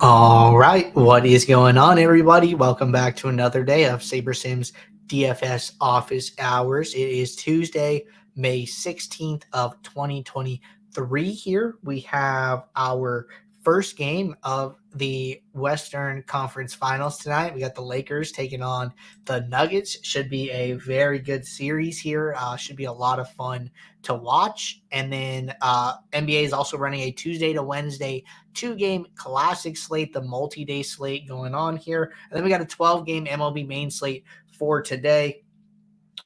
All right, what is going on, everybody? Welcome back to another day of SaberSim's DFS office hours. It is Tuesday, May 16th of 2023 here. We have our first game of the Western Conference Finals tonight. We got the Lakers taking on the Nuggets. Should be a very good series here. Should be a lot of fun to watch. And then NBA is also running a Tuesday to Wednesday 2-game classic slate, the multi-day slate going on here. And then we got a 12-game MLB main slate for today.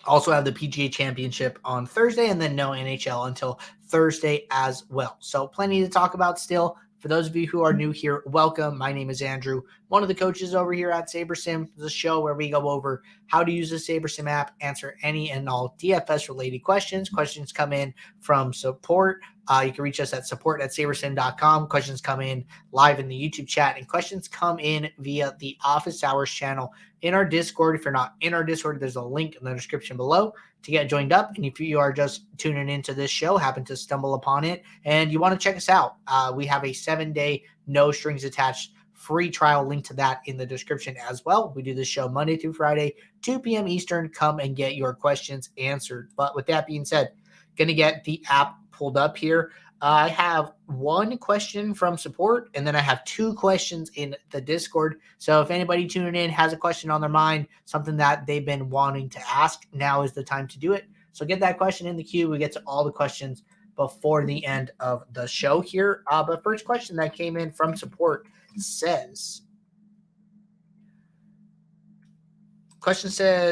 Also have the PGA Championship on Thursday, and then no NHL until Thursday as well. So plenty to talk about still. For those of you who are new here, welcome. My name is Andrew, one of the coaches over here at SaberSim, the show where we go over how to use the SaberSim app, answer any and all DFS-related questions. Questions come in from support. You can reach us at support@sabersim.com. Questions come in live in the YouTube chat, and questions come in via the Office Hours channel in our Discord. If you're not in our Discord, there's a link in the description below to get joined up. And if you are just tuning into this show, happen to stumble upon it, and you want to check us out, we have a 7-day, no strings attached free trial link to that in the description as well. We do this show Monday through Friday, 2 p.m. Eastern. Come and get your questions answered. But with that being said, going to get the app pulled up here. I have one question from support, and then I have two questions in the Discord. So if anybody tuning in has a question on their mind, something that they've been wanting to ask, now is the time to do it. So get that question in the queue. We get to all the questions before the end of the show here. But first question that came in from support says,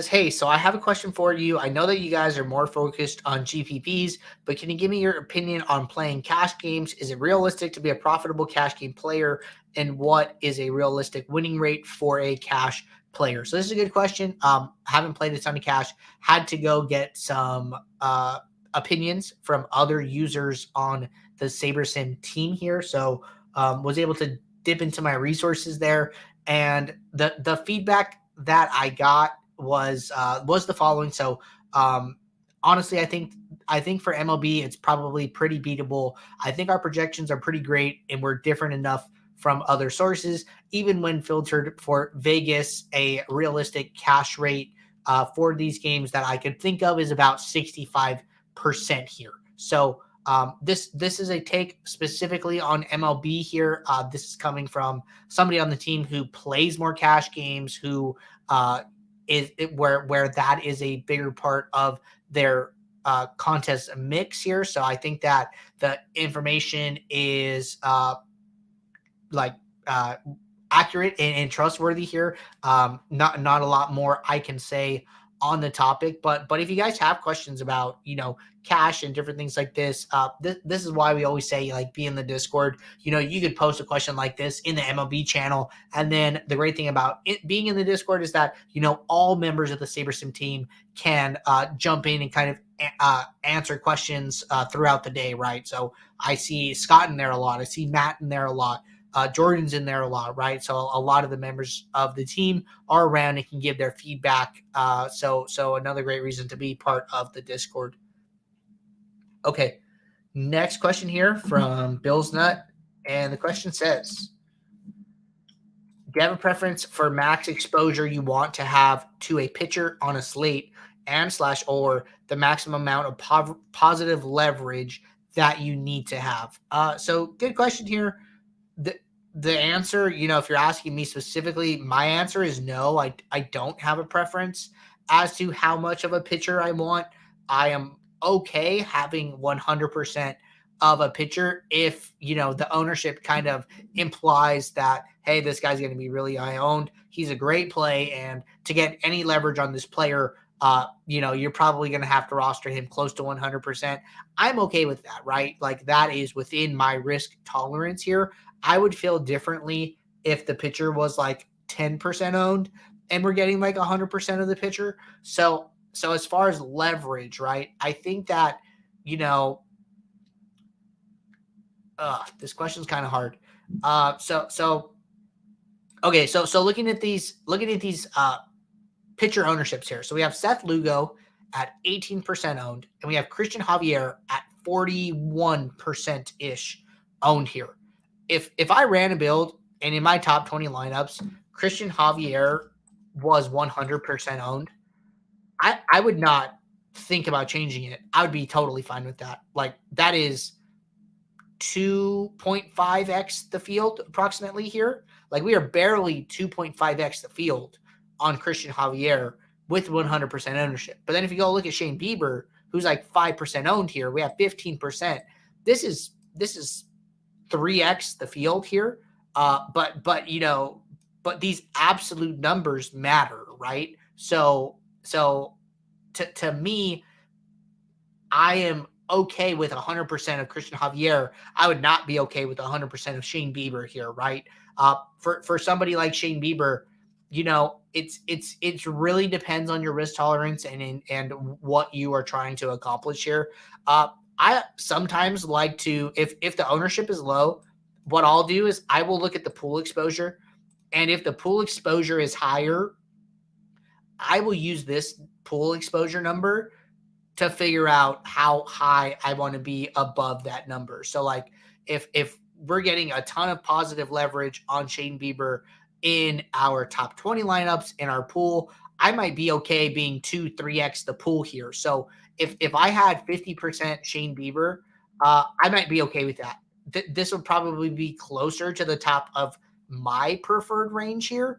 hey, so I have a question for you. I know that you guys are more focused on GPPs, but can you give me your opinion on playing cash games? Is it realistic to be a profitable cash game player? And what is a realistic winning rate for a cash player? So this is a good question. Haven't played a ton of cash. Had to go get some opinions from other users on the SaberSim team here. So was able to dip into my resources there. And the feedback that I got was the following. So honestly, I think for MLB, it's probably pretty beatable. I think our projections are pretty great, and we're different enough from other sources. Even when filtered for Vegas, a realistic cash rate for these games that I could think of is about 65% here. So this is a take specifically on MLB here. This is coming from somebody on the team who plays more cash games, who where that is a bigger part of their contest mix here. So I think that the information is accurate and trustworthy here. Not a lot more I can say on the topic, but if you guys have questions about, cash and different things like this, this is why we always say, be in the Discord. You could post a question like this in the MLB channel, and then the great thing about it being in the Discord is that all members of the SaberSim team can jump in and kind of answer questions throughout the day, right? So I see Scott in there a lot. I see Matt in there a lot. Jordan's in there a lot, right? So a lot of the members of the team are around and can give their feedback. So another great reason to be part of the Discord. Okay, next question here from Bill's Nut, and the question says, do you have a preference for max exposure you want to have to a pitcher on a slate or the maximum amount of positive leverage that you need to have? So good question here. The answer, if you're asking me specifically, my answer is no. I don't have a preference as to how much of a pitcher I want. I am okay having 100% of a pitcher if, the ownership kind of implies that, hey, this guy's going to be really high owned. He's a great play. And to get any leverage on this player, you're probably going to have to roster him close to 100%. I'm okay with that, right? That is within my risk tolerance here. I would feel differently if the pitcher was 10% owned and we're getting 100% of the pitcher. So as far as leverage, right, I think that, this question's kind of hard. Okay. So looking at these pitcher ownerships here. So we have Seth Lugo at 18% owned, and we have Christian Javier at 41% ish owned here. If I ran a build and in my top 20 lineups, Christian Javier was 100% owned, I would not think about changing it. I would be totally fine with that. Like, that is 2.5x the field approximately here. Like, we are barely 2.5x the field on Christian Javier with 100% ownership. But then if you go look at Shane Bieber, who's like 5% owned here, we have 15%. This is 3x the field here. But these absolute numbers matter, right? So to me, I am okay with 100% of Christian Javier. I would not be okay with 100% of Shane Bieber here, right? For somebody like Shane Bieber, it's really depends on your risk tolerance and what you are trying to accomplish here. I sometimes like to, if the ownership is low, what I'll do is I will look at the pool exposure, and if the pool exposure is higher, I will use this pool exposure number to figure out how high I want to be above that number. So like if we're getting a ton of positive leverage on Shane Bieber in our top 20 lineups in our pool, I might be okay being 2-3x the pool here. So if I had 50% Shane Bieber, I might be okay with that. This would probably be closer to the top of my preferred range here,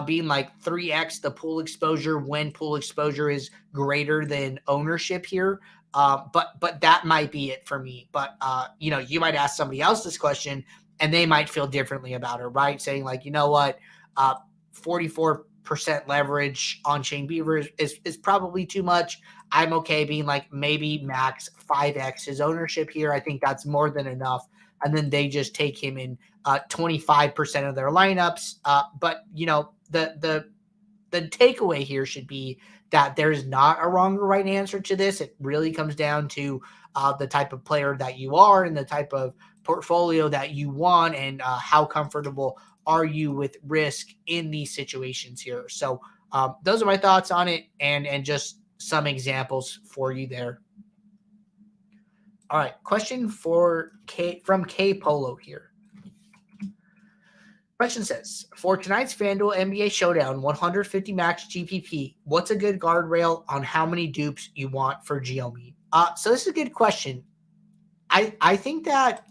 being like 3x the pool exposure when pool exposure is greater than ownership here. But that might be it for me. But you might ask somebody else this question and they might feel differently about it, right? Saying like, 44% leverage on Shane Bieber is probably too much. I'm okay being like maybe max 5x his ownership here. I think that's more than enough. And then they just take him in 25% of their lineups. But the takeaway here should be that there's not a wrong or right answer to this. It really comes down to the type of player that you are and the type of portfolio that you want, and how comfortable are you with risk in these situations here. So those are my thoughts on it, and just some examples for you there. All right, question from K Polo here. Question says, for tonight's FanDuel NBA Showdown 150 max GPP, what's a good guardrail on how many dupes you want for Geomean? So this is a good question. I think that,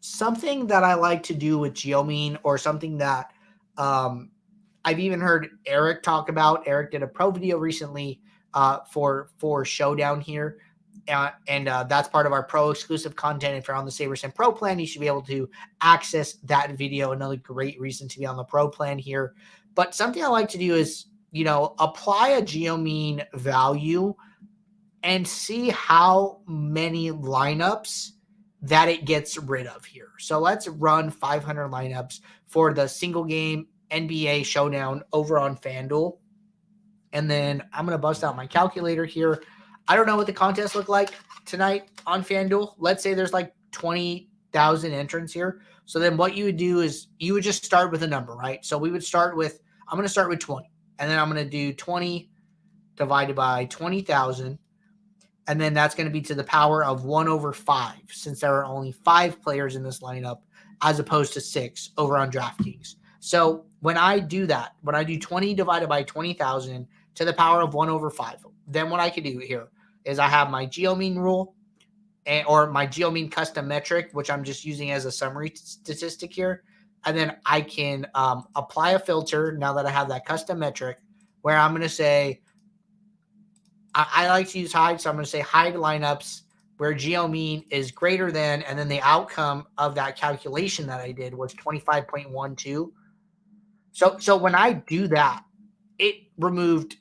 something that I like to do with Geomean, or something that I've even heard Eric talk about. Eric did a pro video recently for Showdown here. And that's part of our pro exclusive content. If you're on the SaberSim Pro plan, you should be able to access that video. Another great reason to be on the pro plan here. But something I like to do is, apply a Geomean value and see how many lineups that it gets rid of here. So let's run 500 lineups for the single game NBA Showdown over on FanDuel. And then I'm going to bust out my calculator here. I don't know what the contest look like tonight on FanDuel. Let's say there's like 20,000 entrants here. So then what you would do is you would just start with a number, right? So we would start with, I'm going to start with 20. And then I'm going to do 20 divided by 20,000. And then that's going to be to the power of 1/5, since there are only 5 players in this lineup as opposed to 6 over on DraftKings. So when I do that, when I do 20 divided by 20,000 to the power of 1/5, then what I can do here is I have my Geomean rule, or my Geomean custom metric, which I'm just using as a summary statistic here. And then I can apply a filter now that I have that custom metric, where I'm going to say, I like to use hide. So I'm going to say hide lineups where Geomean is greater than, and then the outcome of that calculation that I did was 25.12. So when I do that, it removed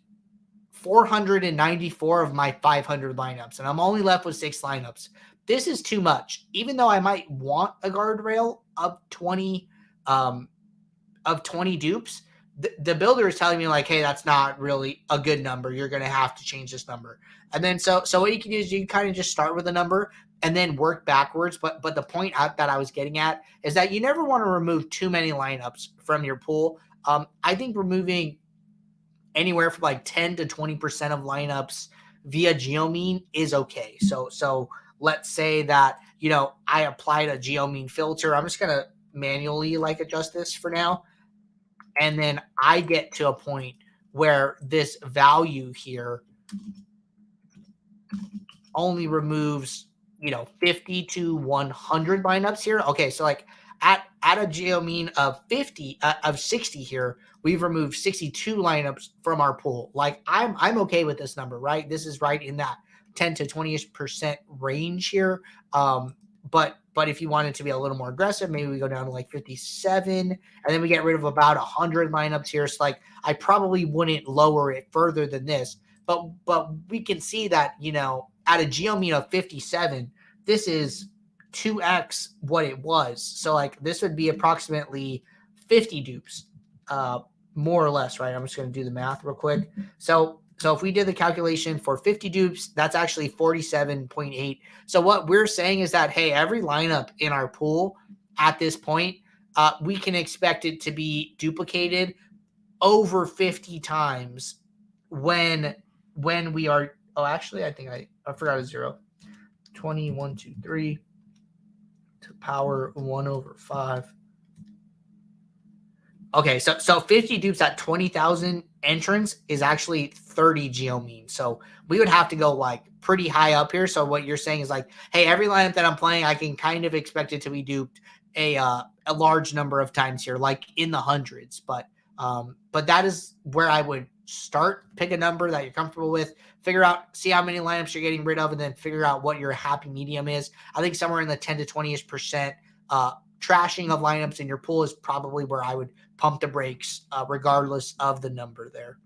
494 of my 500 lineups, and I'm only left with 6 lineups. This is too much. Even though I might want a guardrail of 20 dupes, the builder is telling me like, hey, that's not really a good number. You're going to have to change this number. And then so what you can do is you can kind of just start with a number and then work backwards. But the point that I was getting at is that you never want to remove too many lineups from your pool. I think removing anywhere from like 10 to 20% of lineups via Geomean is okay. So let's say that, I applied a Geomean filter. I'm just going to manually like adjust this for now. And then I get to a point where this value here only removes, 50 to 100 lineups here. Okay, so like at a Geomean of 60 here, we've removed 62 lineups from our pool. Like I'm okay with this number, right? This is right in that 10 to 20% range here. But if you wanted to be a little more aggressive, maybe we go down to like 57, and then we get rid of about 100 lineups here. So like I probably wouldn't lower it further than this. But we can see that, at a Geomean of 57, this is 2x what it was. So like this would be approximately 50 dupes, more or less, right? I'm just going to do the math real quick. So if we did the calculation for 50 dupes, that's actually 47.8. So what we're saying is that, hey, every lineup in our pool at this point, we can expect it to be duplicated over 50 times when we are, actually, I think I forgot a 0. 21, 2, 3 to power 1 over 5. Okay, so 50 dupes at 20,000 entrants is actually 30 Geomean. So we would have to go like pretty high up here. So what you're saying is like, hey, every lineup that I'm playing, I can kind of expect it to be duped a large number of times here, like in the hundreds. But that is where I would start. Pick a number that you're comfortable with, figure out, see how many lineups you're getting rid of, and then figure out what your happy medium is. I think somewhere in the 10 to 20% trashing of lineups in your pool is probably where I would pump the brakes, regardless of the number there.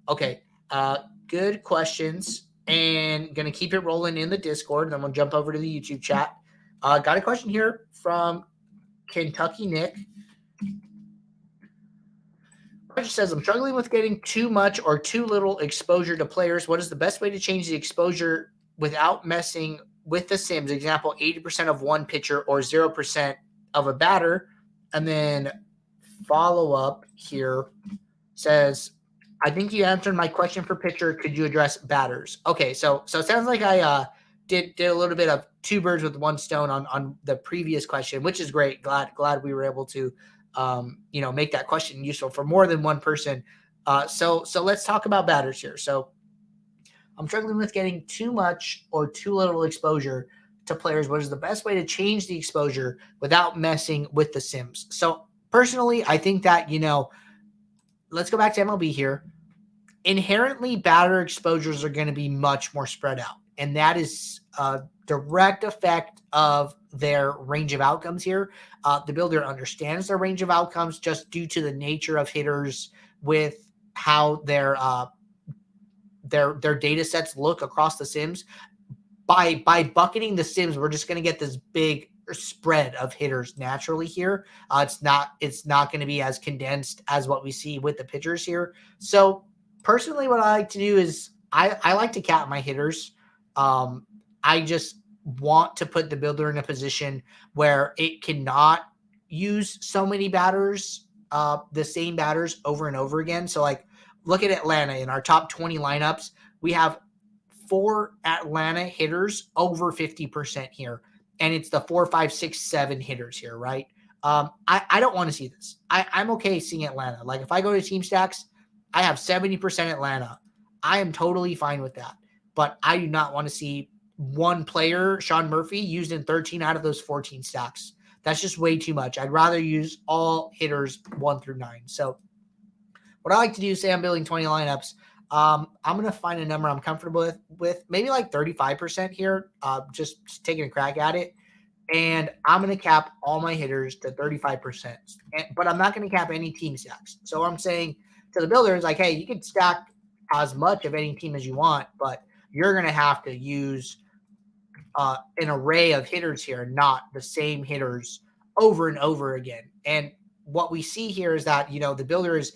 Okay, good questions, and going to keep it rolling in the Discord. Then we'll jump over to the YouTube chat. Got a question here from Kentucky Nick. Roger says, I'm struggling with getting too much or too little exposure to players. What is the best way to change the exposure without messing with the sims? Example, 80% of one pitcher or 0% of a batter. And then follow up here says, I think you answered my question for pitcher. Could you address batters? Okay, so it sounds like I did a little bit of two birds with one stone on the previous question, which is great. Glad we were able to make that question useful for more than one person. So let's talk about batters here. So I'm struggling with getting too much or too little exposure to players. What is the best way to change the exposure without messing with the sims? So personally, I think that, let's go back to MLB here. Inherently, batter exposures are going to be much more spread out. And that is a direct effect of their range of outcomes here. The builder understands their range of outcomes just due to the nature of hitters with how their data sets look across the sims. By bucketing the sims, we're just going to get this big spread of hitters naturally here. It's not going to be as condensed as what we see with the pitchers here. So personally, what I like to do is I like to cap my hitters. I just want to put the builder in a position where it cannot use so many batters, the same batters over and over again. So like, look at Atlanta. In our top 20 lineups, we have 4 Atlanta hitters over 50% here. And it's the 4, 5, 6, 7 hitters here, right? I don't want to see this. I'm okay seeing Atlanta. Like if I go to team stacks, I have 70% Atlanta. I am totally fine with that. But I do not want to see one player, Sean Murphy, used in 13 out of those 14 stacks. That's just way too much. I'd rather use all hitters 1 through 9. So what I like to do, say I'm building 20 lineups, I'm going to find a number I'm comfortable with maybe like 35% here, just taking a crack at it. And I'm going to cap all my hitters to 35%. But I'm not going to cap any team stacks. So what I'm saying to the builder is like, hey, you can stack as much of any team as you want, but you're going to have to use an array of hitters here, not the same hitters over and over again. And what we see here is that, the builder is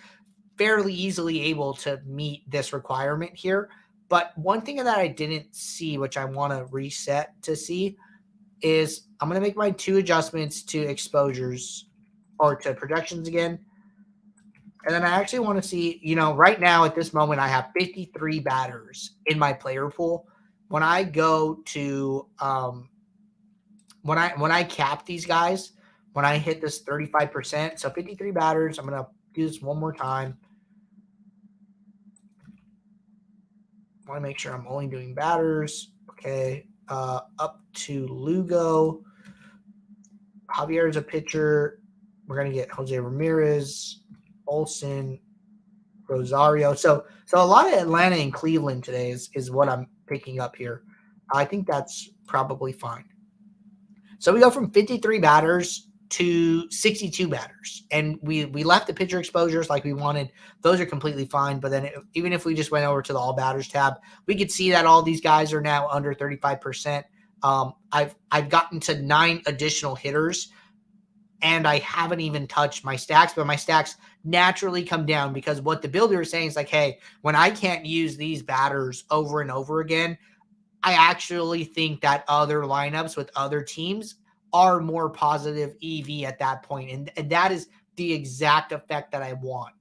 fairly easily able to meet this requirement here. But one thing that I didn't see, which I want to reset to see, is I'm going to make my 2 adjustments to exposures or to projections again. And then I actually want to see, right now at this moment, I have 53 batters in my player pool. When I go to, when I cap these guys, when I hit this 35%. So 53 batters. I'm going to do this one more time. I want to make sure I'm only doing batters. Okay. Up to Lugo. Javier is a pitcher. We're going to get Jose Ramirez, Olson, Rosario. So a lot of Atlanta and Cleveland today is what I'm picking up here. I think that's probably fine. So we go from 53 batters to 62 batters, and we left the pitcher exposures like we wanted. Those are completely fine. But then even if we just went over to the all batters tab, we could see that all these guys are now under 35%. I've gotten to 9 additional hitters, and I haven't even touched my stacks, but my stacks naturally come down because what the builder is saying is like, hey, when I can't use these batters over and over again, I actually think that other lineups with other teams are more positive EV at that point. And that is the exact effect that I want.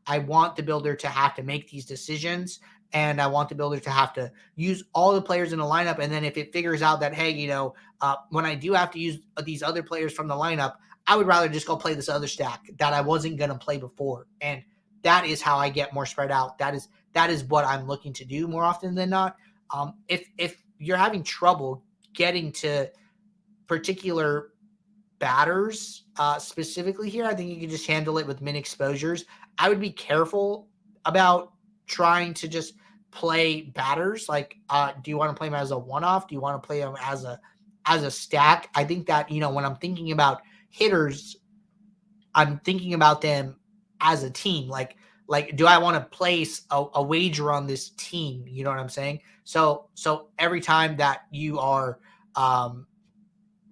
I want the builder to have to make these decisions, and I want the builder to have to use all the players in the lineup. And then if it figures out that, hey, when I do have to use these other players from the lineup, I would rather just go play this other stack that I wasn't going to play before. And that is how I get more spread out. That is what I'm looking to do more often than not. If you're having trouble getting to particular batters specifically here, I think you can just handle it with min exposures. I would be careful about trying to just play batters. Like, do you want to play them as a one-off? Do you want to play them as a stack? I think that, when I'm thinking about hitters, I'm thinking about them as a team. Like, do I want to place a wager on this team? You know what I'm saying? So every time that you are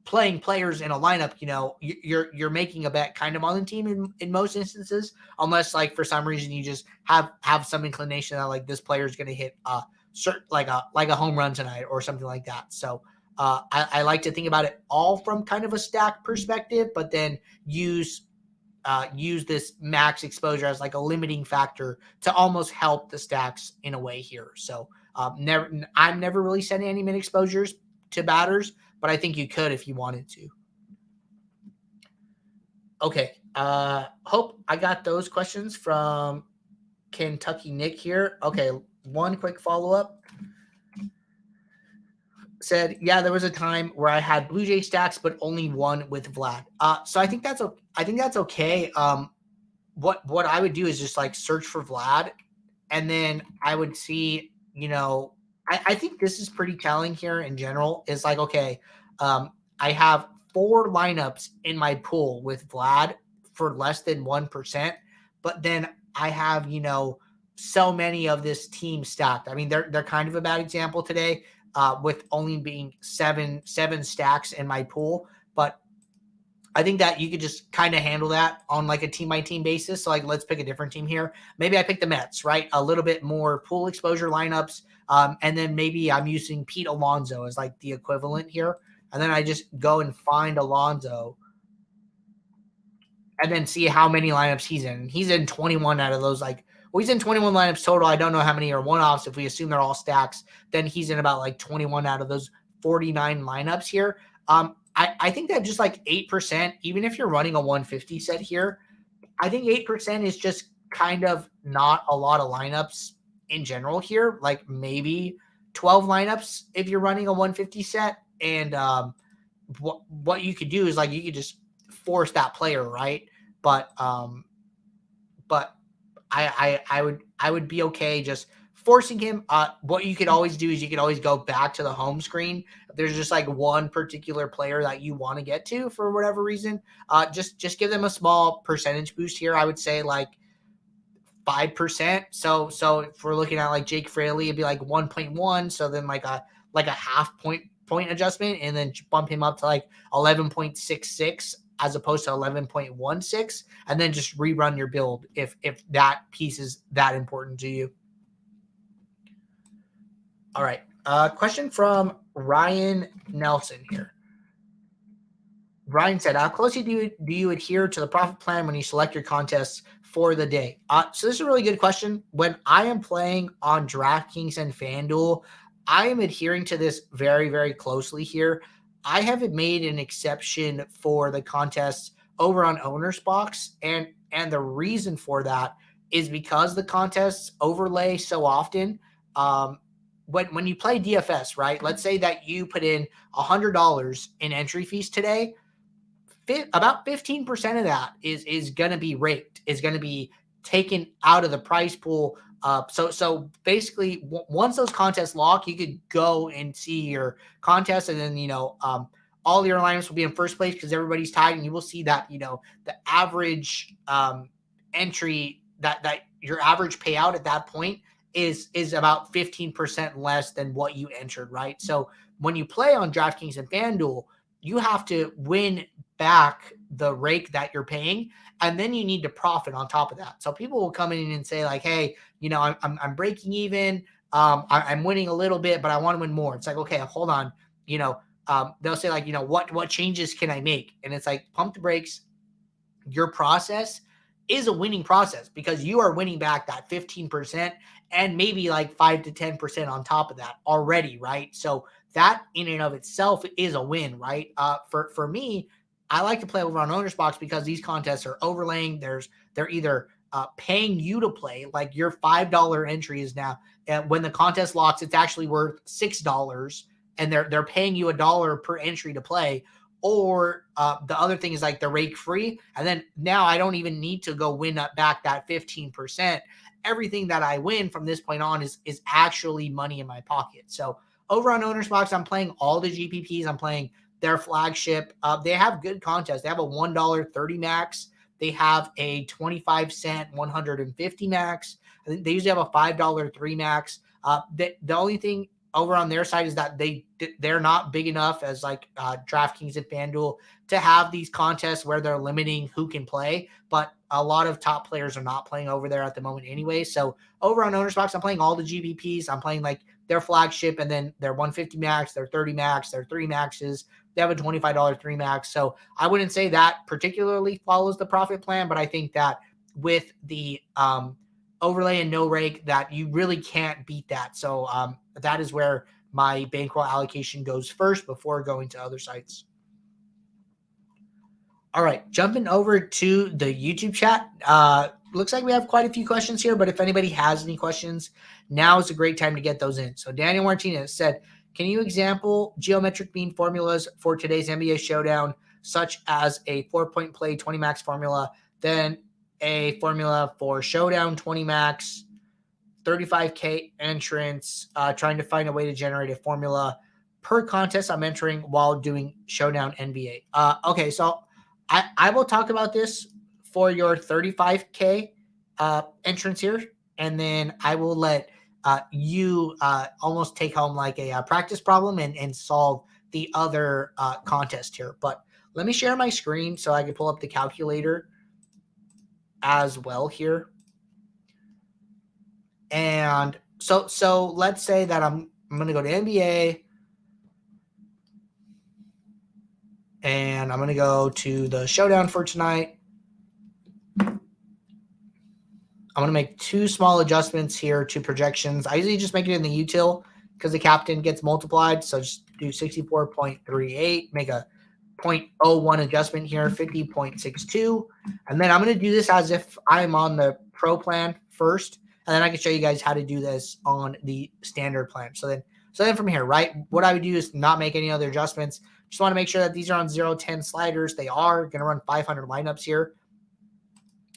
playing players in a lineup, you're making a bet kind of on the team in most instances, unless like for some reason you just have some inclination that like this player is going to hit like a home run tonight or something like that. So I like to think about it all from kind of a stack perspective, but then use this max exposure as like a limiting factor to almost help the stacks in a way here. So I'm never really setting any min exposures to batters, but I think you could if you wanted to. Okay. Hope I got those questions from Kentucky Nick here. Okay. One quick follow-up. Said, yeah, there was a time where I had Blue Jay stacks, but only one with Vlad. So I think that's okay. What I would do is just like search for Vlad, and then I would see, I think this is pretty telling here in general. Is like, okay, I have 4 lineups in my pool with Vlad for less than 1%, but then I have, so many of this team stacked. I mean, they're kind of a bad example today. With only being seven stacks in my pool. But I think that you could just kind of handle that on like a team by team basis. So like, let's pick a different team here. Maybe I pick the Mets, right? A little bit more pool exposure lineups. And then maybe I'm using Pete Alonso as like the equivalent here. And then I just go and find Alonso and then see how many lineups he's in. He's in 21 out of those, he's in 21 lineups total. I don't know how many are one-offs. If we assume they're all stacks, then he's in about like 21 out of those 49 lineups here. I think that just like 8%, even if you're running a 150 set here, I think 8% is just kind of not a lot of lineups in general here. Like maybe 12 lineups if you're running a 150 set. And what you could do is like you could just force that player, right? But I would be okay just forcing him. What you could always do is you could always go back to the home screen. If there's just like one particular player that you want to get to for whatever reason, just give them a small percentage boost here. I would say like 5%. So if we're looking at like Jake Fraley, it'd be like 1.1. So then like a half point adjustment, and then bump him up to like 11.66 as opposed to 11.16, and then just rerun your build if that piece is that important to you. All right. Question from Ryan Nelson here. Ryan said, how closely do you adhere to the profit plan when you select your contests for the day? So this is a really good question. When I am playing on DraftKings and FanDuel, I am adhering to this very, very closely here. I haven't made an exception for the contests over on Owner's Box, and the reason for that is because the contests overlay so often. When you play DFS, right? Let's say that you put in $100 in entry fees today. About 15% of that is going to be raked, is going to be taken out of the prize pool. So basically, once those contests lock, you could go and see your contest, and then all your alignments will be in first place because everybody's tied, and you will see that the average entry that your average payout at that point is about 15% less than what you entered, right? So when you play on DraftKings and FanDuel, you have to win back the rake that you're paying, and then you need to profit on top of that. So people will come in and say like, hey, I'm breaking even, I'm winning a little bit, but I want to win more. It's like, okay, hold on. They'll say like, what changes can I make? And it's like, pump the brakes. Your process is a winning process because you are winning back that 15% and maybe like 5 to 10% on top of that already, right? So that in and of itself is a win, right? For me, I like to play over on Owner's Box because these contests are overlaying. They're either paying you to play, like your $5 entry is now, when the contest locks, it's actually worth $6, and they're paying you $1 per entry to play. Or the other thing is like the rake free, and then now I don't even need to go win back that 15%. Everything that I win from this point on is actually money in my pocket. So over on Owner's Box, I'm playing all the GPPs. I'm playing their flagship. They have good contests. They have a $1.30 max. They have a 25-cent 150 max. I think they usually have a $5 3 max. The only thing over on their side is that they're not big enough as like DraftKings and FanDuel to have these contests where they're limiting who can play. But a lot of top players are not playing over there at the moment anyway. So over on Owner's Box, I'm playing all the GPPs. I'm playing like their flagship, and then their 150 max, their 30 max, their 3 maxes. They have a $25 3 max. So I wouldn't say that particularly follows the profit plan, but I think that with the overlay and no rake, that you really can't beat that. So that is where my bankroll allocation goes first before going to other sites. All right, jumping over to the YouTube chat. Looks like we have quite a few questions here, but if anybody has any questions, now is a great time to get those in. So Daniel Martinez said, can you example geometric mean formulas for today's NBA Showdown, such as a 4-point play 20 max formula, then a formula for Showdown 20 max, 35K entrance, trying to find a way to generate a formula per contest I'm entering while doing Showdown NBA. Okay, so I will talk about this for your 35K entrance here, and then I will let you almost take home like a practice problem and solve the other contest here. But let me share my screen so I can pull up the calculator as well here. And so let's say that I'm going to go to NBA, and I'm going to go to the Showdown for tonight. I'm going to make 2 small adjustments here to projections. I usually just make it in the util because the captain gets multiplied. So just do 64.38, make a 0.01 adjustment here, 50.62. And then I'm going to do this as if I'm on the pro plan first. And then I can show you guys how to do this on the standard plan. So then from here, right, what I would do is not make any other adjustments. Just want to make sure that these are on 0-10 sliders. They are going to run 500 lineups here.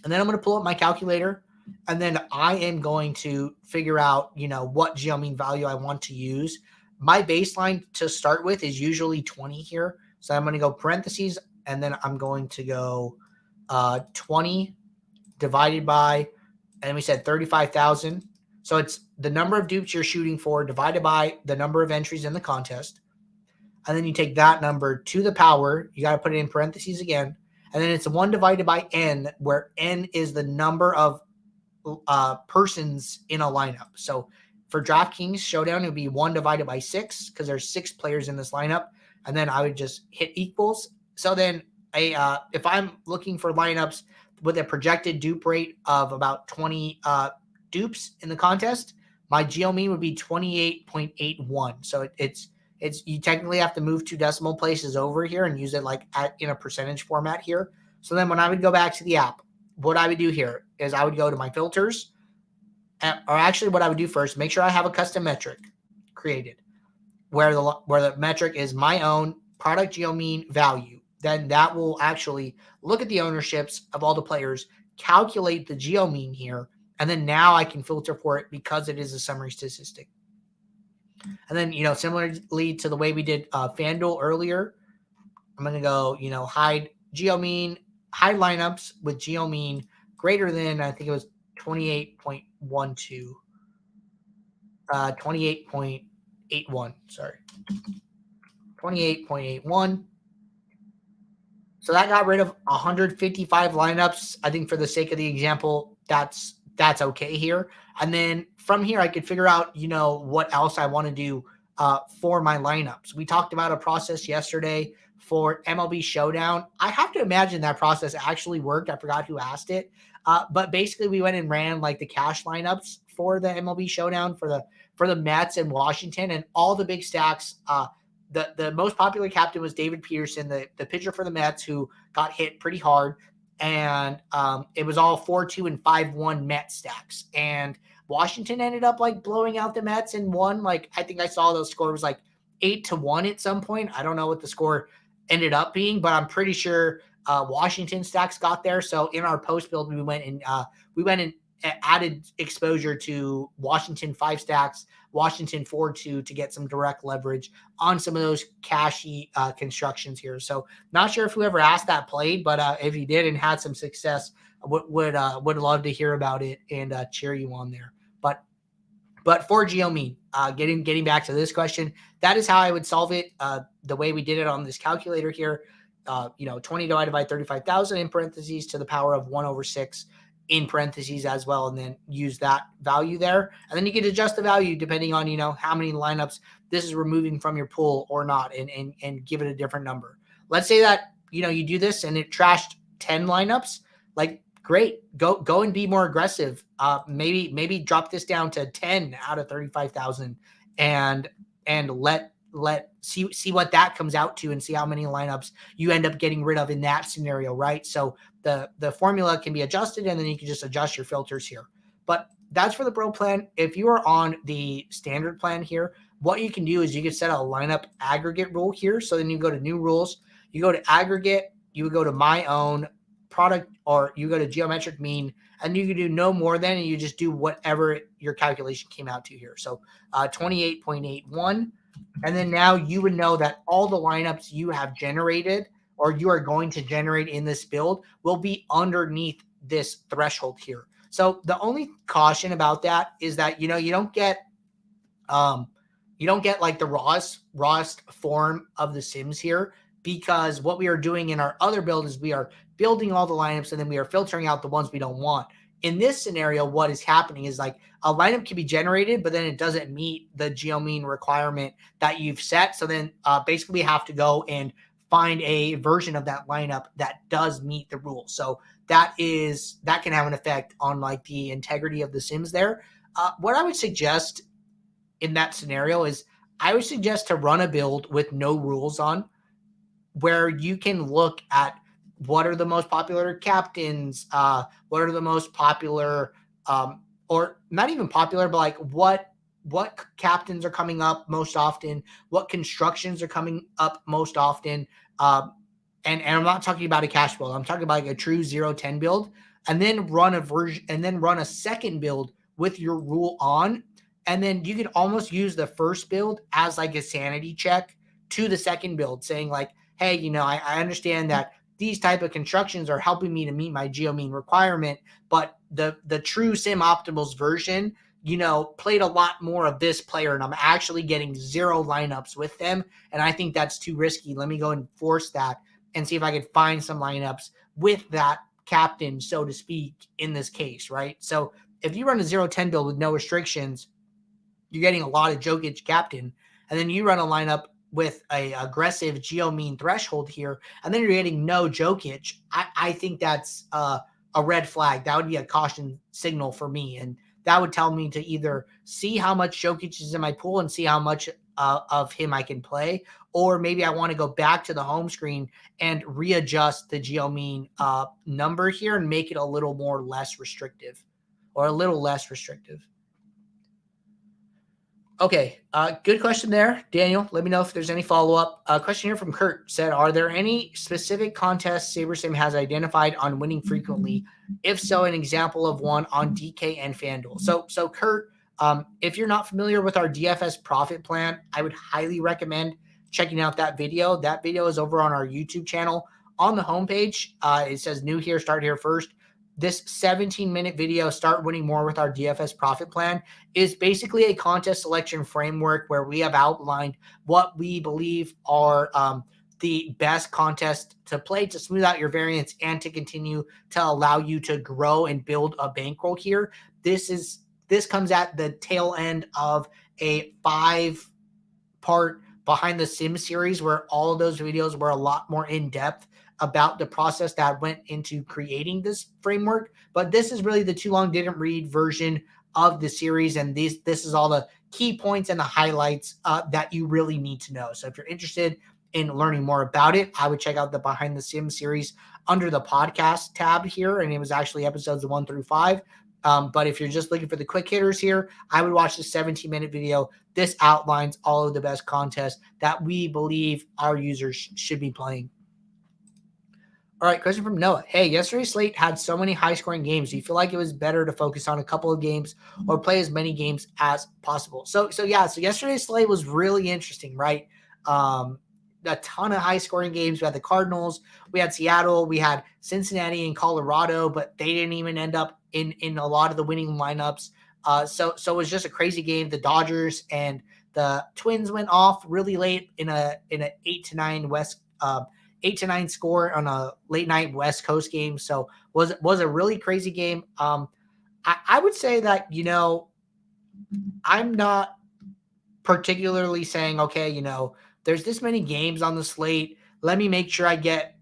And then I'm going to pull up my calculator, and then I am going to figure out, what Geomean value I want to use. My baseline to start with is usually 20 here. So I'm going to go parentheses, and then I'm going to go 20 divided by, and we said 35,000. So it's the number of dupes you're shooting for divided by the number of entries in the contest. And then you take that number to the power. You got to put it in parentheses again. And then it's 1 divided by n, where n is the number of persons in a lineup. So for DraftKings Showdown, it would be 1 divided by 6 because there's 6 players in this lineup. And then I would just hit equals. So then if I'm looking for lineups with a projected dupe rate of about 20 dupes in the contest, my Geomean would be 28.81. So it's you technically have to move 2 decimal places over here and use it like in a percentage format here. So then when I would go back to the app, what I would do here is I would go to my filters, or actually what I would do first, make sure I have a custom metric created where the metric is my own product geomean value. Then that will actually look at the ownerships of all the players, calculate the geomean here, and then now I can filter for it because it is a summary statistic. And then, similarly to the way we did FanDuel earlier, I'm going to go, hide geomean, hide lineups with geomean greater than, I think it was 28.12, 28.81, sorry. 28.81. So that got rid of 155 lineups. I think for the sake of the example, that's okay here. And then from here, I could figure out, what else I want to do for my lineups. We talked about a process yesterday for MLB Showdown. I have to imagine that process actually worked. I forgot who asked it. But basically, we went and ran like the cash lineups for the MLB Showdown for the Mets and Washington, and all the big stacks. The most popular captain was David Peterson, the pitcher for the Mets, who got hit pretty hard. And it was all 4-2 and 5-1 Mets stacks. And Washington ended up like blowing out the Mets and won. Like, I think I saw the score was like 8-1 at some point. I don't know what the score ended up being, but I'm pretty sure Washington stacks got there. So in our post build, we went and added exposure to Washington 5 stacks, Washington 4-2 to get some direct leverage on some of those cashy constructions here. So not sure if whoever asked that played, but if you did and had some success, would love to hear about it and cheer you on there. But for Geomean, getting back to this question, that is how I would solve it. The way we did it on this calculator here, 20 divided by 35,000 in parentheses to the power of 1/6 in parentheses as well, and then use that value there. And then you can adjust the value depending on, how many lineups this is removing from your pool or not, and give it a different number. Let's say that, you do this and it trashed 10 lineups. Like, great, go and be more aggressive. Maybe drop this down to 10 out of 35,000 and see what that comes out to, and see how many lineups you end up getting rid of in that scenario, right? So the formula can be adjusted, and then you can just adjust your filters here. But that's for the pro plan. If you are on the standard plan here, what you can do is you can set a lineup aggregate rule here. So then you go to new rules, you go to aggregate, you would go to my own product, or you go to geometric mean, and you can do no more than, and you just do whatever your calculation came out to here. So 28.81. And then now you would know that all the lineups you have generated or you are going to generate in this build will be underneath this threshold here. So the only caution about that is that, you don't get like the rawest form of the Sims here, because what we are doing in our other build is we are building all the lineups and then we are filtering out the ones we don't want. In this scenario, what is happening is like a lineup can be generated, but then it doesn't meet the geomean requirement that you've set. So then basically we have to go and find a version of that lineup that does meet the rules. So that can have an effect on like the integrity of the Sims there. What I would suggest in that scenario is I would suggest to run a build with no rules on, where you can look at what are the most popular captains, what are the most popular, or not even popular, but like what captains are coming up most often, what constructions are coming up most often. And I'm not talking about a cash build. I'm talking about like a true 0-10 build, and then run a version, and then run a second build with your rule on. And then you can almost use the first build as like a sanity check to the second build, saying like, hey, I understand that these type of constructions are helping me to meet my geomean requirement, but the true Sim Optimals version, played a lot more of this player, and I'm actually getting 0 lineups with them, and I think that's too risky. Let me go and force that and see if I could find some lineups with that captain, so to speak, in this case, right? So if you run a 0-10 build with no restrictions, you're getting a lot of Jokic captain, and then you run a lineup with a aggressive geomean threshold here, and then you're getting no Jokic. I think that's a red flag. That would be a caution signal for me, and that would tell me to either see how much Jokic is in my pool and see how much of him I can play, or maybe I want to go back to the home screen and readjust the Geomean number here and make it a little more less restrictive, or a little less restrictive. Okay, good question there, Daniel. Let me know if there's any follow-up. Question here from Kurt said, are there any specific contests SaberSim has identified on winning frequently? If so, an example of one on DK and FanDuel. So Kurt, if you're not familiar with our DFS profit plan, I would highly recommend checking out that video. That video is over on our YouTube channel. On the homepage, it says new here, start here first. This 17-minute video, Start Winning More with Our DFS Profit Plan, is basically a contest selection framework where we have outlined what we believe are the best contests to play to smooth out your variance and to continue to allow you to grow and build a bankroll here. This comes at the tail end of a 5-part Behind the Sim series where all of those videos were a lot more in-depth about the process that went into creating this framework. But this is really the too long didn't read version of the series, and this is all the key points and the highlights that you really need to know. So if you're interested in learning more about it, I would check out the Behind the Sim series under the podcast tab here, and it was actually episodes 1 through 5. But if you're just looking for the quick hitters here, I would watch the 17-minute video. This outlines all of the best contests that we believe our users should be playing. All right, question from Noah. Hey, yesterday's slate had so many high-scoring games. Do you feel like it was better to focus on a couple of games or play as many games as possible? So yesterday's slate was really interesting, right? A ton of high-scoring games. We had the Cardinals, we had Seattle, we had Cincinnati and Colorado, but they didn't even end up in a lot of the winning lineups. So it was just a crazy game. The Dodgers and the Twins went off really late in an 8-9 score on a late night West Coast game. So was a really crazy game. I would say that, I'm not particularly saying, okay, there's this many games on the slate. Let me make sure I get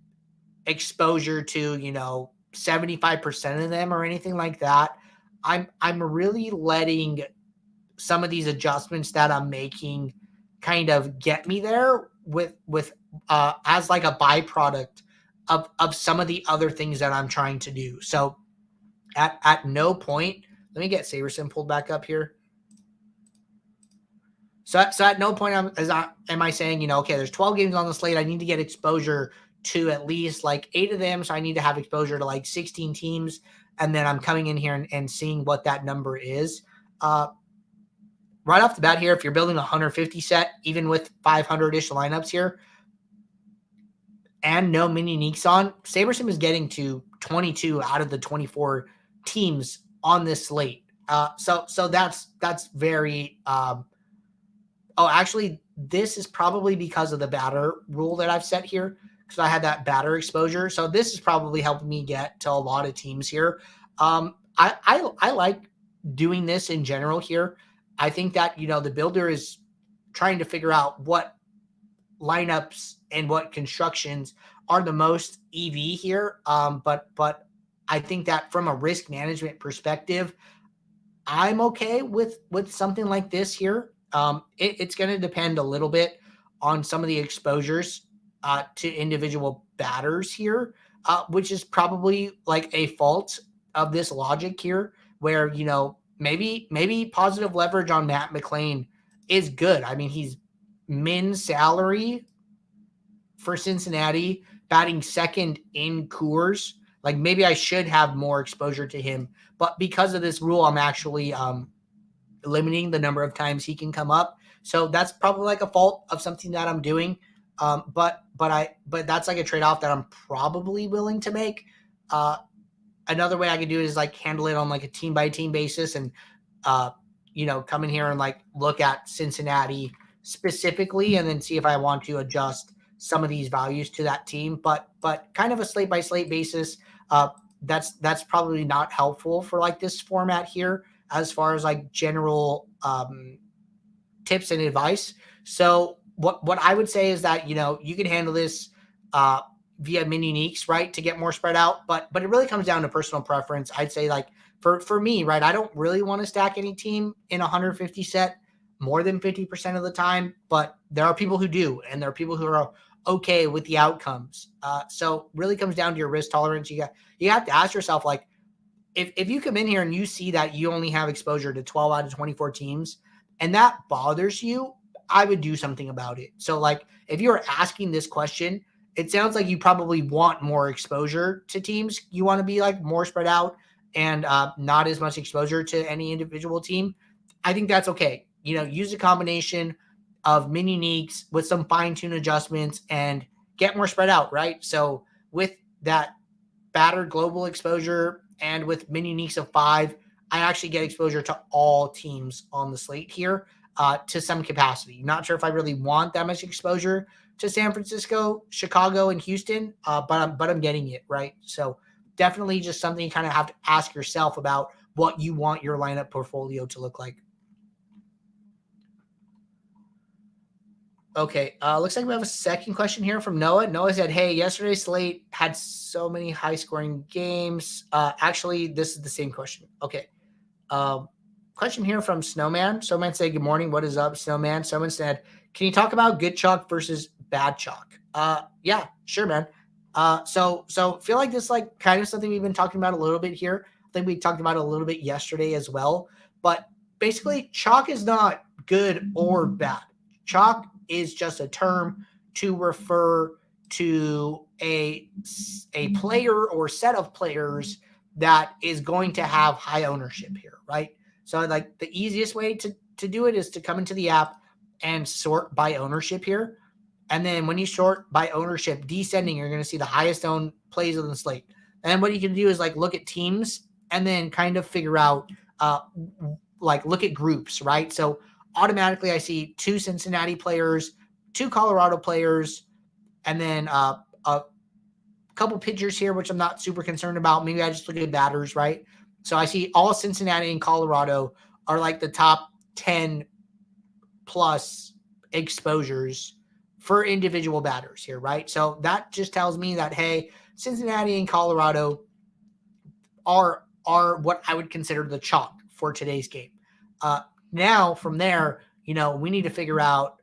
exposure to, 75% of them or anything like that. I'm really letting some of these adjustments that I'm making kind of get me there with as like a byproduct of some of the other things that I'm trying to do. So at no point, let me get SaberSim pulled back up here. So at no point am I saying, okay, there's 12 games on the slate. I need to get exposure to at least like 8 of them. So I need to have exposure to like 16 teams. And then I'm coming in here and seeing what that number is. Right off the bat here, if you're building a 150 set, even with 500-ish lineups here, and no mini uniques on, SaberSim is getting to 22 out of the 24 teams on this slate. So that's very actually, this is probably because of the batter rule that I've set here, because I had that batter exposure. So this is probably helping me get to a lot of teams here. I like doing this in general here. I think that, the builder is trying to figure out what lineups and what constructions are the most EV here. But I think that from a risk management perspective, I'm okay with something like this here. It's going to depend a little bit on some of the exposures to individual batters here, which is probably like a fault of this logic here, where, maybe positive leverage on Matt McLain is good. I mean, he's min salary for Cincinnati, batting second in Coors. Like, maybe I should have more exposure to him, but because of this rule, I'm actually limiting the number of times he can come up. So that's probably like a fault of something that I'm doing. But that's like a trade-off that I'm probably willing to make. Another way I could do it is like handle it on like a team by team basis and, come in here and like look at Cincinnati specifically and then see if I want to adjust some of these values to that team. But kind of a slate by slate basis, that's probably not helpful for like this format here as far as like general tips and advice. So what I would say is that, you can handle this via mini uniques, right, to get more spread out. But it really comes down to personal preference. I'd say like for me, right, I don't really want to stack any team in 150 set. more than 50% of the time, but there are people who do, and there are people who are okay with the outcomes. So really comes down to your risk tolerance. You have to ask yourself, like, if you come in here and you see that you only have exposure to 12 out of 24 teams and that bothers you, I would do something about it. So like, if you're asking this question, it sounds like you probably want more exposure to teams. You want to be like more spread out and not as much exposure to any individual team. I think that's okay. Use a combination of mini uniques with some fine tune adjustments and get more spread out, right? So with that battered global exposure and with mini uniques of 5, I actually get exposure to all teams on the slate here to some capacity. Not sure if I really want that much exposure to San Francisco, Chicago, and Houston, but I'm getting it, right? So definitely just something you kind of have to ask yourself about what you want your lineup portfolio to look like. Okay, looks like we have a second question here from Noah. Noah said, hey, yesterday's slate had so many high-scoring games. Actually, this is the same question. Okay. Question here from Snowman. Snowman said, good morning. What is up, Snowman? Someone said, can you talk about good chalk versus bad chalk? Yeah, sure, man. So feel like this like kind of something we've been talking about a little bit here. I think we talked about it a little bit yesterday as well. But basically, chalk is not good or bad. Chalk is just a term to refer to a player or set of players that is going to have high ownership here, right? So like the easiest way to do it is to come into the app and sort by ownership here. And then when you sort by ownership descending, you're going to see the highest owned plays on the slate. And what you can do is like look at teams and then kind of figure out like look at groups, right? So automatically I see 2 Cincinnati players, 2 Colorado players, and then a couple pitchers here, which I'm not super concerned about. Maybe I just look at batters, right? So I see all Cincinnati and Colorado are like the top 10 plus exposures for individual batters here, right? So that just tells me that, hey, Cincinnati and Colorado are what I would consider the chalk for today's game. Now from there, we need to figure out,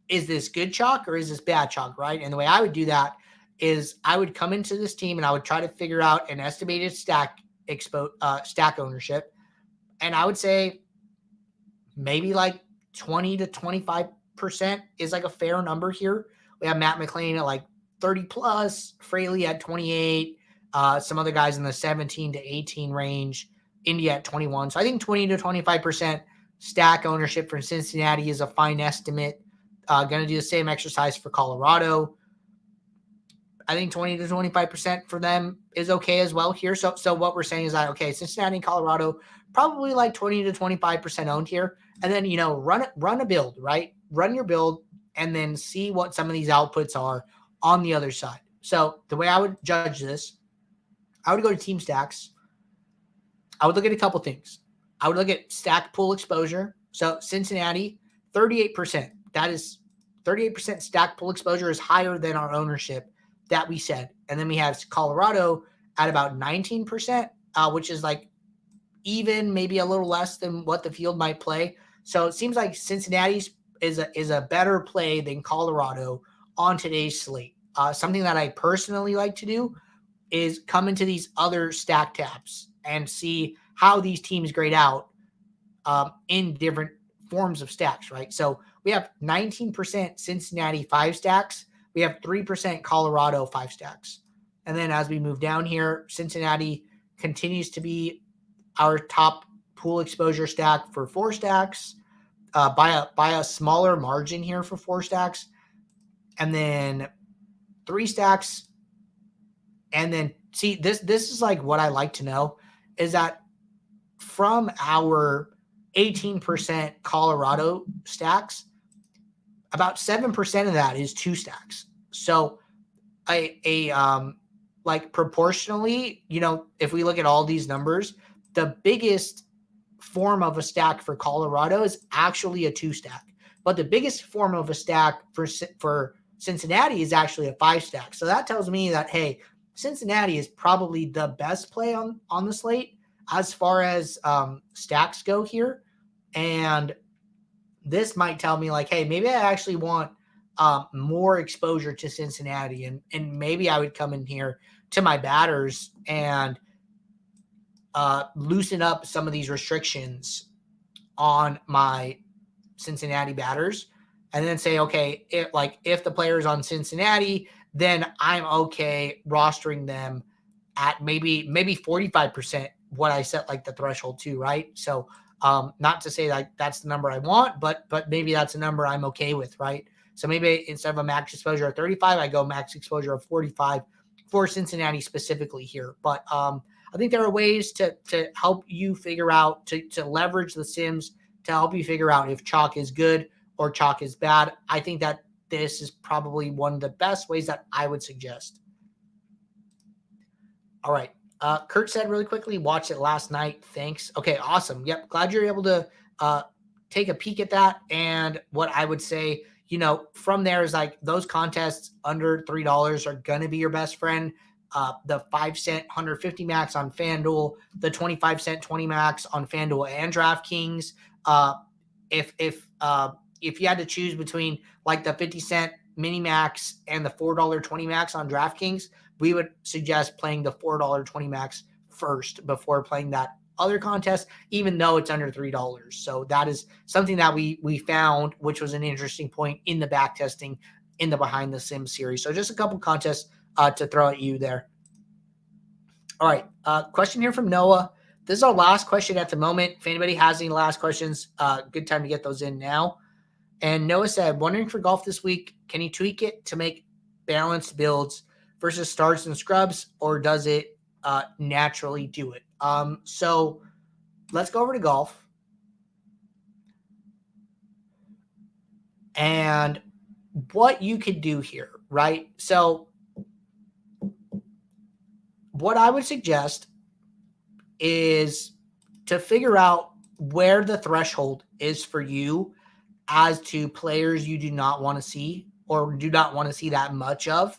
is this good chalk or is this bad chalk, right? And the way I would do that is I would come into this team and I would try to figure out an estimated stack ownership. And I would say maybe like 20 to 25% is like a fair number here. We have Matt McLean at like 30 plus, Fraley at 28, some other guys in the 17 to 18 range, India at 21. So I think 20 to 25% stack ownership for Cincinnati is a fine estimate. Going to do the same exercise for Colorado. I think 20 to 25% for them is okay as well here. So what we're saying is that, okay, Cincinnati and Colorado, probably like 20 to 25% owned here. And then, run a build, right? Run your build and then see what some of these outputs are on the other side. So the way I would judge this, I would go to team stacks. I would look at a couple things. I would look at stack pool exposure. So Cincinnati, 38%. That is 38% stack pool exposure is higher than our ownership that we said. And then we have Colorado at about 19%, which is like even maybe a little less than what the field might play. So it seems like Cincinnati's is a better play than Colorado on today's slate. Something that I personally like to do is come into these other stack tabs and see how these teams grade out in different forms of stacks, right? So we have 19% Cincinnati 5 stacks. We have 3% Colorado 5 stacks. And then as we move down here, Cincinnati continues to be our top pool exposure stack for 4 stacks by a smaller margin here for 4 stacks. And then 3 stacks. And then see, this is like what I like to know is that from our 18% Colorado stacks, about 7% of that is 2 stacks. So like proportionally, if we look at all these numbers, the biggest form of a stack for Colorado is actually a 2 stack. But the biggest form of a stack for Cincinnati is actually a 5 stack. So that tells me that, hey, Cincinnati is probably the best play on the slate as far as stacks go here. And this might tell me like, hey, maybe I actually want more exposure to Cincinnati, and maybe I would come in here to my batters and loosen up some of these restrictions on my Cincinnati batters, and then say, okay, if the player's on Cincinnati, then I'm okay rostering them at maybe 45% what I set like the threshold to, right? So not to say like that's the number I want, but maybe that's a number I'm okay with, right? So maybe instead of a max exposure of 35, I go max exposure of 45 for Cincinnati specifically here. But I think there are ways to help you figure out, to leverage the sims to help you figure out if chalk is good or chalk is bad. I think that this is probably one of the best ways that I would suggest. All right. Kurt said really quickly, watched it last night. Thanks. Okay, awesome. Yep. Glad you're able to take a peek at that. And what I would say, from there is like those contests under $3 are going to be your best friend. The 5-cent 150 max on FanDuel, the 25-cent 20 max on FanDuel and DraftKings. If you had to choose between like the 50-cent mini max and the $4.20 max on DraftKings, we would suggest playing the $4.20 max first before playing that other contest, even though it's under $3. So that is something that we found, which was an interesting point in the back testing in the Behind the Sim series. So just a couple contests to throw at you there. All right. Question here from Noah. This is our last question at the moment. If anybody has any last questions, good time to get those in now. And Noah said, wondering for golf this week, can you tweak it to make balanced builds versus starts and scrubs, or does it naturally do it? So let's go over to golf. And what you could do here, right? So what I would suggest is to figure out where the threshold is for you as to players you do not want to see or do not want to see that much of.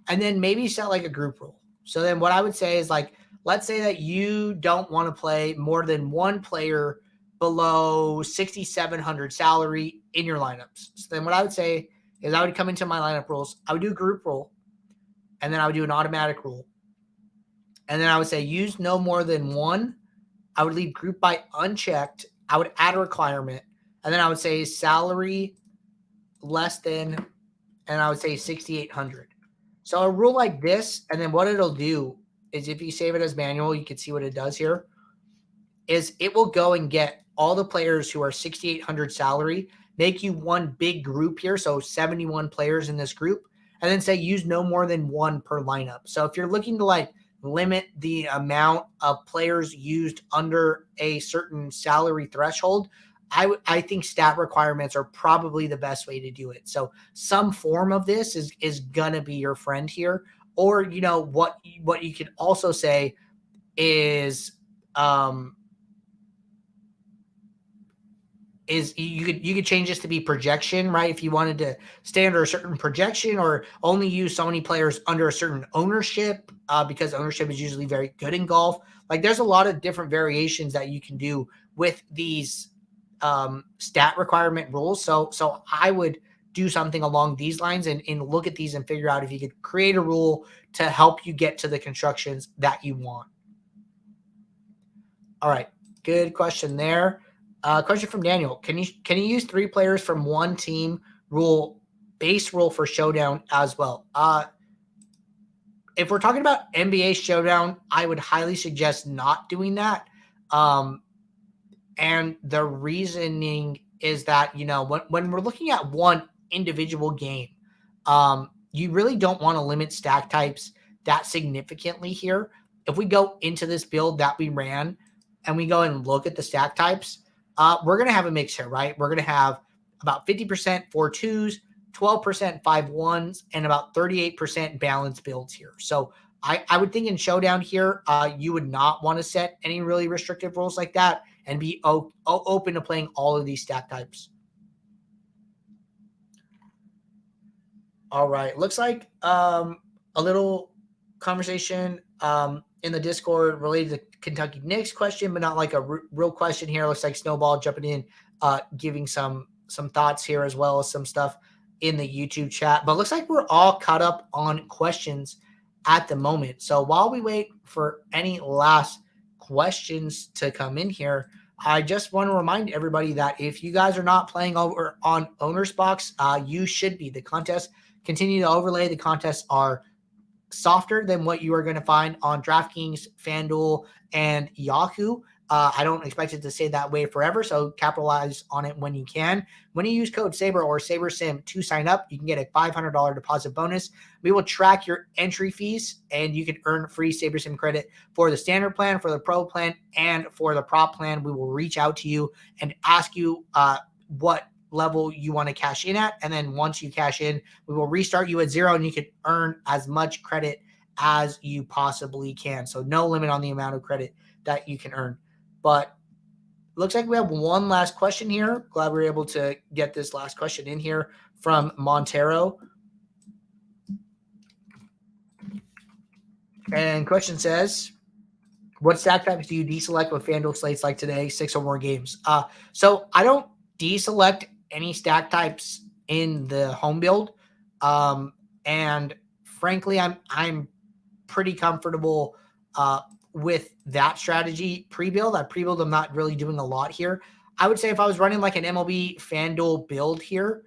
And then maybe set like a group rule. So then what I would say is like, let's say that you don't want to play more than one player below 6,700 salary in your lineups. So then what I would say is I would come into my lineup rules. I would do a group rule, and then I would do an automatic rule. And then I would say use no more than one. I would leave group by unchecked. I would add a requirement. And then I would say salary less than, and I would say 6,800. So a rule like this, and then what it'll do is if you save it as manual, you can see what it does here, is it will go and get all the players who are 6,800 salary, make you one big group here, so 71 players in this group, and then say use no more than one per lineup. So if you're looking to like limit the amount of players used under a certain salary threshold, I think stat requirements are probably the best way to do it. So some form of this is gonna be your friend here. Or what you could also say is you could change this to be projection, right? If you wanted to stay under a certain projection or only use so many players under a certain ownership, because ownership is usually very good in golf. Like there's a lot of different variations that you can do with these stat requirement rules. So I would do something along these lines and look at these and figure out if you could create a rule to help you get to the constructions that you want. All right. Good question there. Question from Daniel. Can you use 3 players from one team base rule for Showdown as well? If we're talking about NBA Showdown, I would highly suggest not doing that. And the reasoning is that, when we're looking at one individual game, you really don't want to limit stack types that significantly here. If we go into this build that we ran and we go and look at the stack types, we're going to have a mix here, right? We're going to have about 50% 4-2s, 12% 5-1s, and about 38% balanced builds here. So I would think in Showdown here, you would not want to set any really restrictive rules like that and be open to playing all of these stack types. All right. Looks like a little conversation in the Discord related to Kentucky Knicks question, but not like a real question here. Looks like Snowball jumping in, giving some thoughts here as well as some stuff in the YouTube chat. But looks like we're all caught up on questions at the moment. So while we wait for any last questions to come in here, I just want to remind everybody that if you guys are not playing over on Owner's Box, you should be. The contests continue to overlay. The contests are softer than what you are going to find on DraftKings, FanDuel, and Yahoo. I don't expect it to stay that way forever, so capitalize on it when you can. When you use code SABRE or SABRESIM to sign up, you can get a $500 deposit bonus. We will track your entry fees, and you can earn free SABRESIM credit for the standard plan, for the pro plan, and for the prop plan. We will reach out to you and ask you what level you want to cash in at, and then once you cash in, we will restart you at 0 and you can earn as much credit as you possibly can. So no limit on the amount of credit that you can earn. But looks like we have one last question here. Glad we were able to get this last question in here from Montero. And question says, what stack types do you deselect with FanDuel slates like today, 6 or more games? So I don't deselect any stack types in the home build. And frankly, I'm pretty comfortable with that strategy pre-build. Pre-build, I'm not really doing a lot here. I would say if I was running like an MLB FanDuel build here,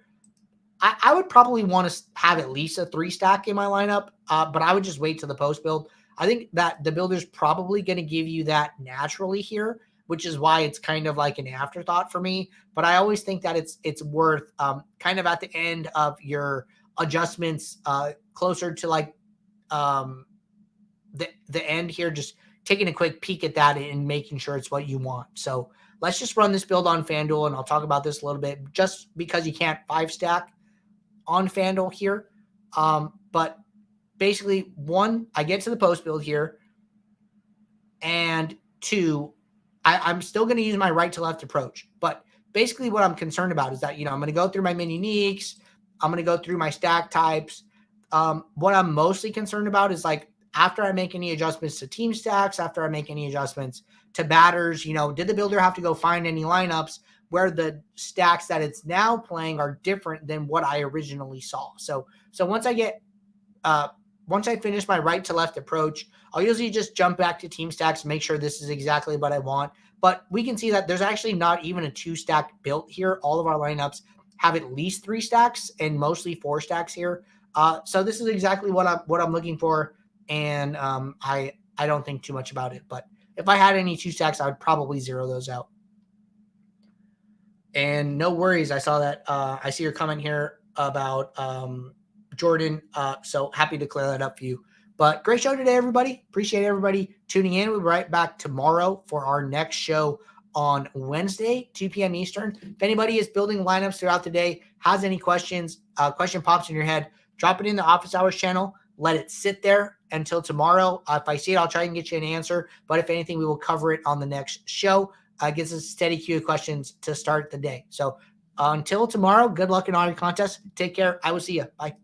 I would probably want to have at least a 3 stack in my lineup, but I would just wait to the post build. I think that the builder's probably going to give you that naturally here, which is why it's kind of like an afterthought for me. But I always think that it's worth kind of at the end of your adjustments, closer to like the end here, just taking a quick peek at that and making sure it's what you want. So let's just run this build on FanDuel, and I'll talk about this a little bit just because you can't 5 stack on FanDuel here. But basically, 1, I get to the post build here, and 2, I'm still going to use my right to left approach. But basically what I'm concerned about is that, I'm going to go through my mini uniques. I'm going to go through my stack types. What I'm mostly concerned about is like after I make any adjustments to team stacks, after I make any adjustments to batters, did the builder have to go find any lineups where the stacks that it's now playing are different than what I originally saw? So once I finish my right to left approach, I'll usually just jump back to team stacks and make sure this is exactly what I want. But we can see that there's actually not even a 2 stack built here. All of our lineups have at least 3 stacks and mostly 4 stacks here. So this is exactly what I'm looking for. And I don't think too much about it. But if I had any 2 stacks, I would probably zero those out. And no worries. I saw that. I see your comment here about Jordan. So happy to clear that up for you. But great show today, everybody. Appreciate everybody tuning in. We'll be right back tomorrow for our next show on Wednesday, 2 p.m. Eastern. If anybody is building lineups throughout the day, has any questions, question pops in your head, drop it in the office hours channel. Let it sit there until tomorrow. If I see it, I'll try and get you an answer. But if anything, we will cover it on the next show. Gives us a steady queue of questions to start the day. So until tomorrow, good luck in all your contests. Take care. I will see you. Bye.